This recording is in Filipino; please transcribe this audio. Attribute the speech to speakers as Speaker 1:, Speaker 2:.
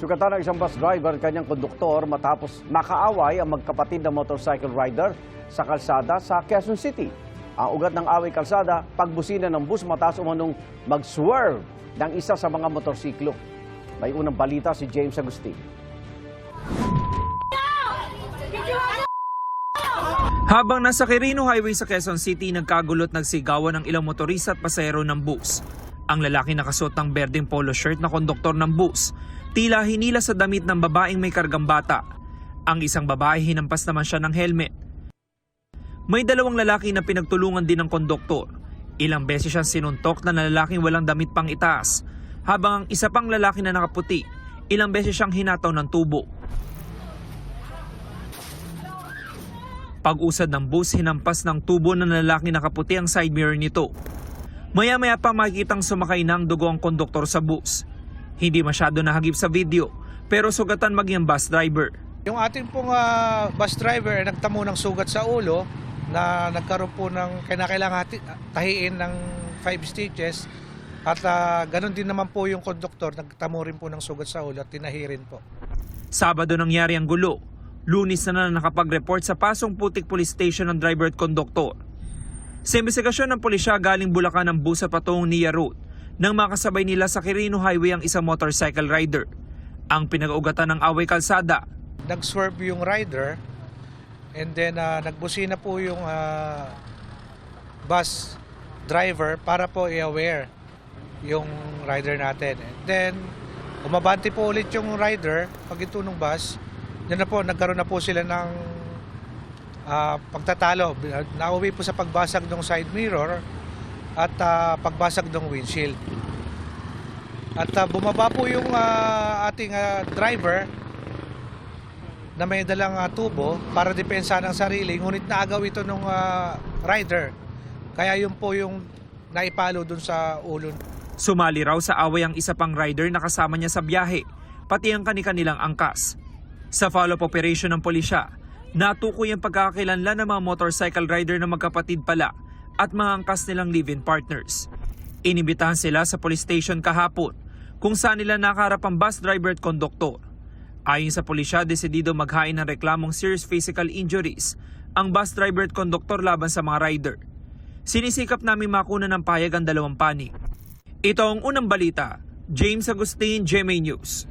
Speaker 1: Sugatan ng isang bus driver at kanyang konduktor matapos makaaway ang magkapatid na motorcycle rider sa kalsada sa Quezon City. Ang ugat ng away kalsada, pagbusina ng bus matapos umanong mag-swerve ng isa sa mga motorsiklo. May unang balita si James Agustin.
Speaker 2: Habang nasa Quirino Highway sa Quezon City, nagkagulot nagsigawan ng ilang motorista at pasahero ng bus. Ang lalaki nakasuot ng berdeng polo shirt na konduktor ng bus, tila hinila sa damit ng babaeng may kargang bata. Ang isang babae hinampas naman siya ng helmet. May dalawang lalaki na pinagtulungan din ng konduktor. Ilang beses siyang sinuntok na lalaking walang damit pang itaas, habang ang isa pang lalaki na nakaputi, ilang beses siyang hinataw ng tubo. Pag-usad ng bus, hinampas ng tubo ng lalaki nakaputi ang side mirror nito. Maya-maya pa makikitang sumakay ng dugo ang konduktor sa bus. Hindi masyado nahagip sa video, pero sugatan maging ang bus driver.
Speaker 3: Yung ating pong bus driver ay nagtamo ng sugat sa ulo na nagkaroon po ng kinakailangan tahiin ng 5 stitches. At ganun din naman po yung konduktor, nagtamo rin po ng sugat sa ulo at tinahi rin po.
Speaker 2: Sabado nangyari ang gulo. Lunes na nakapag-report sa Pasong Putik Police Station ng driver at konduktor. Sa investigasyon ng pulisya, galing Bulacan ang bus sa patungong Nia Road nang makasabay nila sa Quirino Highway ang isang motorcycle rider. Ang pinag-ugatan ng away kalsada.
Speaker 3: Nag-swerve yung rider and then nagbusina po yung bus driver para po i-aware yung rider natin. And then umabante po ulit yung rider pag ito ng bus. Yan na po, nagkaroon na po sila ng pagtatalo. Nauwi po sa pagbasag ng side mirror at pagbasag ng windshield. At bumaba po yung ating driver na may dalang tubo para depensa ng sarili. Ngunit naagaw ito ng rider. Kaya yun po yung naipalo dun sa ulo.
Speaker 2: Sumali raw sa away ang isa pang rider na kasama niya sa biyahe, pati ang kani-kanilang angkas. Sa follow-up operation ng pulisya, natukoy ang pagkakakilanlan ng mga motorcycle rider na magkapatid pala at mga angkas nilang live-in partners. Inibitahan sila sa police station kahapon kung saan nila nakaharap ang bus driver at konduktor. Ayon sa pulisya, desidido maghain ng reklamong serious physical injuries ang bus driver at konduktor laban sa mga rider. Sinisikap namin makuna ng payag ang dalawang panig. Ito ang unang balita. James Agustin, GMA News.